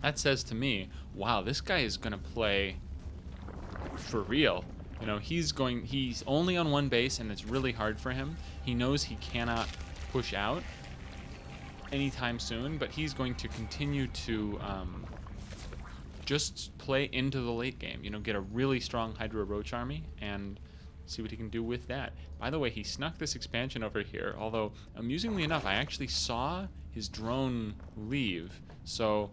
That says to me, wow, this guy is going to play for real. You know, he's only on one base, and it's really hard for him. He knows he cannot push out anytime soon, but he's going to continue to just play into the late game. You know, get a really strong Hydra Roach army and see what he can do with that. By the way, he snuck this expansion over here, although amusingly enough, I actually saw his drone leave. So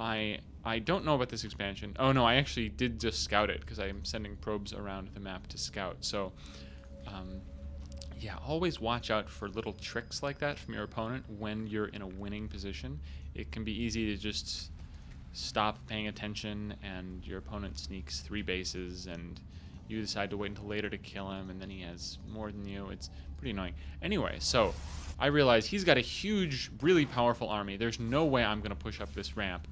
I don't know about this expansion. Oh no, I actually did just scout it because I'm sending probes around the map to scout. So yeah, always watch out for little tricks like that from your opponent when you're in a winning position. It can be easy to just stop paying attention and your opponent sneaks 3 bases and you decide to wait until later to kill him, and then he has more than you. It's pretty annoying. Anyway, so I realize he's got a huge, really powerful army. There's no way I'm going to push up this ramp.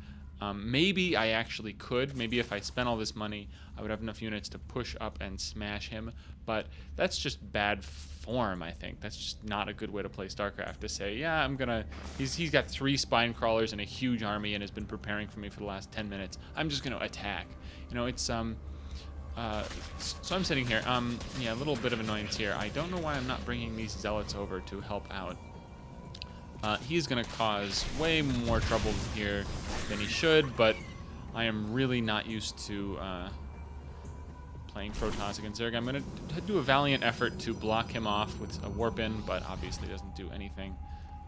Maybe I actually could. Maybe if I spent all this money, I would have enough units to push up and smash him. But that's just bad form, I think. That's just not a good way to play StarCraft, to say, yeah, I'm going to... He's got 3 spine crawlers and a huge army and has been preparing for me for the last 10 minutes. I'm just going to attack. You know, it's... so I'm sitting here. Yeah, a little bit of annoyance here. I don't know why I'm not bringing these zealots over to help out. He's going to cause way more trouble here than he should, but I am really not used to playing Protoss against Zerg. I'm going to do a valiant effort to block him off with a warp in, but obviously doesn't do anything.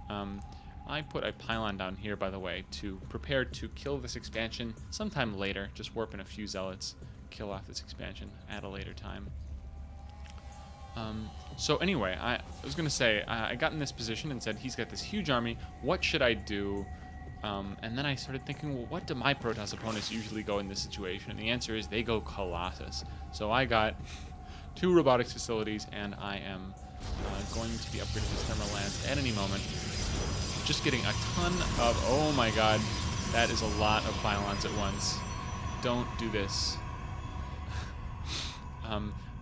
I put a pylon down here, by the way, to prepare to kill this expansion sometime later. Just warp in a few zealots, kill off this expansion at a later time. So anyway, I was going to say, I got in this position and said, he's got this huge army, what should I do? And then I started thinking, well, what do my Protoss opponents usually go in this situation? And the answer is they go Colossus. So I got 2 robotics facilities, and I am going to be upgrading this thermal lance at any moment. Just getting a ton of, oh my god, that is a lot of pylons at once. Don't do this.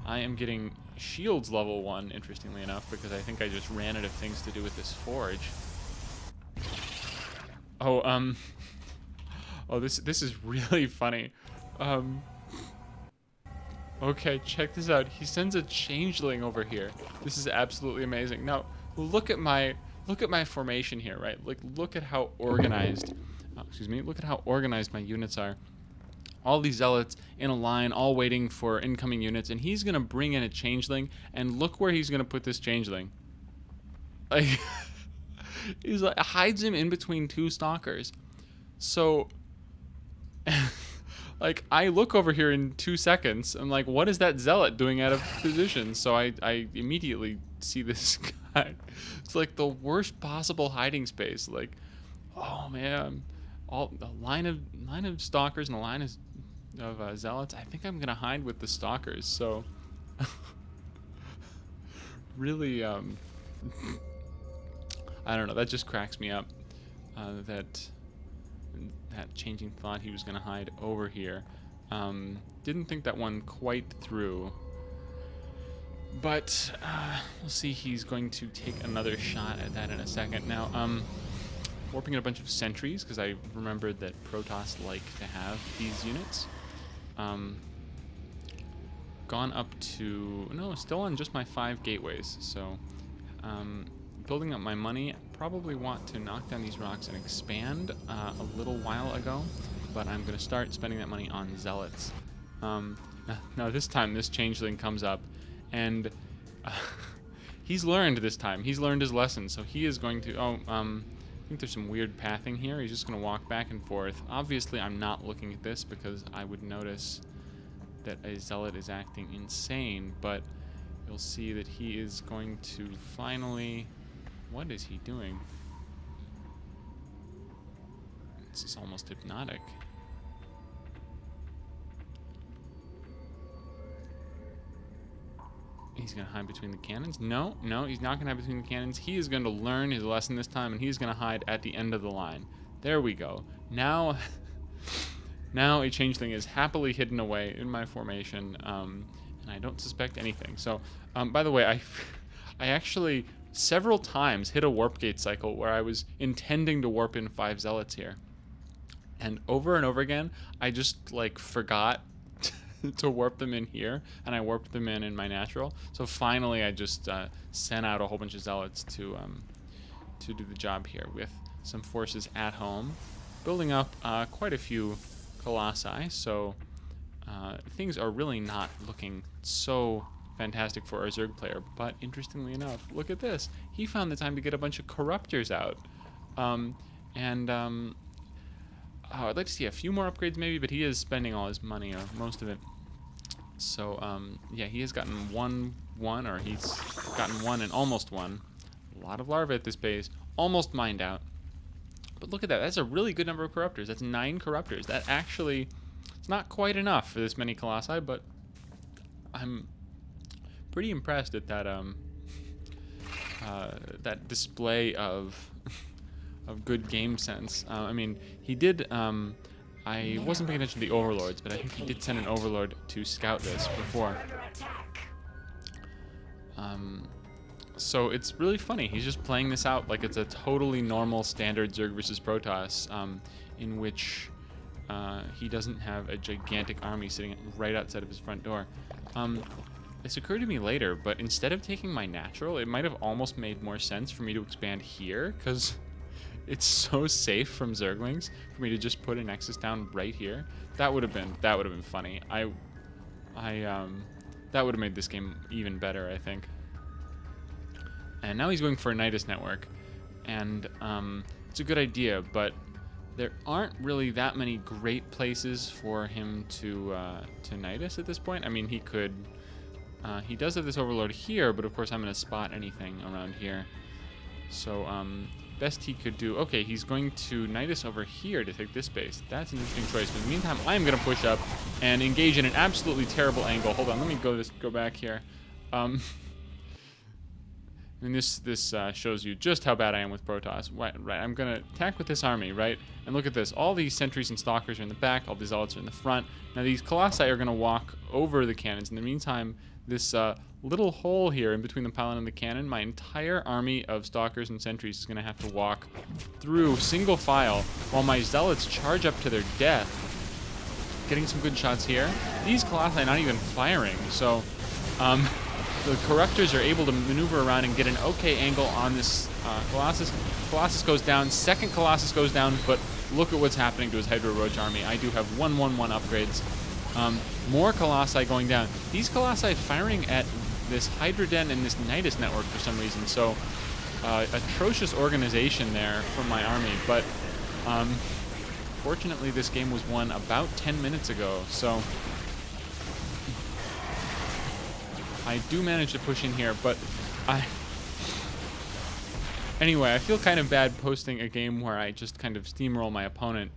I am getting shields level 1, interestingly enough, because I think I just ran out of things to do with this forge. Oh, oh, this is really funny. Okay, check this out. He sends a changeling over here. This is absolutely amazing. Now, look at my formation here, right? Like, look at how organized. Excuse me. Look at how organized my units are. All these zealots in a line, all waiting for incoming units, and he's gonna bring in a changeling, and look where he's gonna put this changeling. Like, he's like, hides him in between 2 stalkers. So, like, I look over here in 2 seconds, I'm like, what is that zealot doing out of position? So I immediately see this guy. It's like the worst possible hiding space. Like, oh man, a line of stalkers and a line of zealots. I think I'm gonna hide with the stalkers. So really, I don't know. That just cracks me up. That changing thought he was gonna hide over here. Didn't think that one quite through. But we'll see. He's going to take another shot at that in a second. Now, warping in a bunch of sentries, because I remembered that Protoss like to have these units. Gone up to... No, still on just my 5 gateways. So, building up my money. Probably want to knock down these rocks and expand a little while ago. But I'm going to start spending that money on zealots. Now this time, this changeling comes up. And he's learned this time. He's learned his lesson. So he is going to... I think there's some weird pathing here. He's just going to walk back and forth. Obviously, I'm not looking at this because I would notice that a zealot is acting insane, but you'll see that he is going to finally... What is he doing? This is almost hypnotic. He's going to hide between the cannons? No, he's not going to hide between the cannons. He is going to learn his lesson this time, and he's going to hide at the end of the line. There we go. Now, now a changeling is happily hidden away in my formation, and I don't suspect anything. So, by the way, I actually several times hit a warp gate cycle where I was intending to warp in 5 zealots here. And over again, I just like forgot to warp them in here, and I warped them in my natural. So finally, I just sent out a whole bunch of zealots to do the job here with some forces at home, building up quite a few colossi. So things are really not looking so fantastic for our Zerg player. But interestingly enough, look at this. He found the time to get a bunch of corruptors out, oh, I'd like to see a few more upgrades maybe, but he is spending all his money, or most of it. So, yeah, he has gotten one, or he's gotten one and almost one. A lot of larvae at this base, almost mined out. But look at that, that's a really good number of corruptors. That's 9 corruptors. That actually, it's not quite enough for this many colossi, but I'm pretty impressed at that, that display of good game sense. I mean, he did, I wasn't paying attention to the overlords, but I think he did send an overlord to scout this before. So it's really funny. He's just playing this out like it's a totally normal standard Zerg versus Protoss, in which he doesn't have a gigantic army sitting right outside of his front door. This occurred to me later, but instead of taking my natural, it might have almost made more sense for me to expand here, because it's so safe from Zerglings for me to just put a Nexus down right here. That would have been funny. That would have made this game even better, I think. And now he's going for a Nidus network, and it's a good idea, but there aren't really that many great places for him to Nidus at this point. I mean, he could. He does have this overlord here, but of course I'm going to spot anything around here. So best he could do. Okay, he's going to Nidus over here to take this base. That's an interesting choice. But in the meantime, I'm going to push up and engage in an absolutely terrible angle. Hold on, let me go back here. And this shows you just how bad I am with Protoss. Right, I'm going to attack with this army, right? And look at this. All these sentries and stalkers are in the back. All these zealots are in the front. Now these colossi are going to walk over the cannons. In the meantime, this little hole here in between the pylon and the cannon, my entire army of stalkers and sentries is going to have to walk through single file while my zealots charge up to their death. Getting some good shots here. These colossi are not even firing, so the corruptors are able to maneuver around and get an okay angle on this Colossus. Colossus goes down, second Colossus goes down, but look at what's happening to his Hydro Roach army. I do have 1/1/1 upgrades. More Colossi going down. These Colossi firing at this Hydra Den and this Nidus network for some reason, so atrocious organization there from my army, but fortunately this game was won about 10 minutes ago, so I do manage to push in here, but anyway, I feel kind of bad posting a game where I just kind of steamroll my opponent,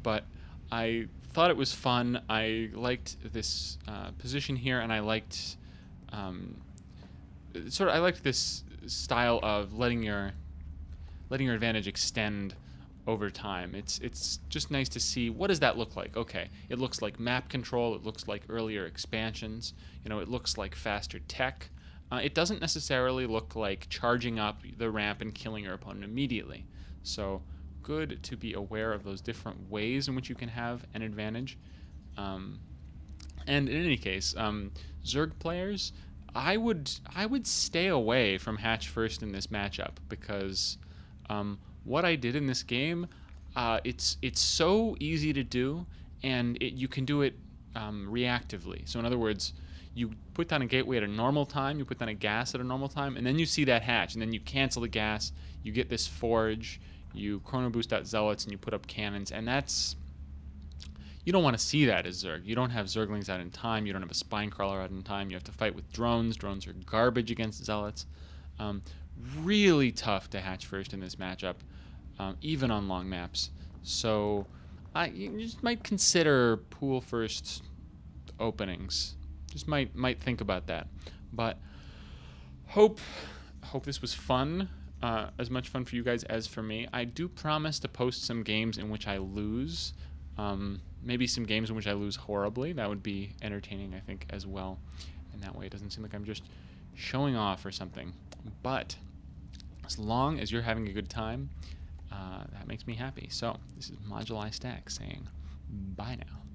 but I thought it was fun. I liked this position here, and I liked I liked this style of letting your advantage extend over time. It's just nice to see, what does that look like? Okay, it looks like map control, it looks like earlier expansions, it looks like faster tech. It doesn't necessarily look like charging up the ramp and killing your opponent immediately. So good to be aware of those different ways in which you can have an advantage. And in any case, Zerg players, I would stay away from hatch first in this matchup, because what I did in this game, it's so easy to do, and you can do it reactively. So in other words, you put down a gateway at a normal time, you put down a gas at a normal time, and then you see that hatch, and then you cancel the gas, you get this forge, you chrono boost out zealots, and you put up cannons, and you don't want to see that as Zerg. You don't have Zerglings out in time, you don't have a spine crawler out in time, you have to fight with drones. Drones are garbage against zealots. Really tough to hatch first in this matchup, even on long maps. So you just might consider pool first openings. Just might think about that. But hope this was fun, as much fun for you guys as for me. I do promise to post some games in which I lose. Maybe some games in which I lose horribly. That would be entertaining, I think, as well. And that way it doesn't seem like I'm just showing off or something. But as long as you're having a good time that makes me happy. So this is ModuliStack saying bye now.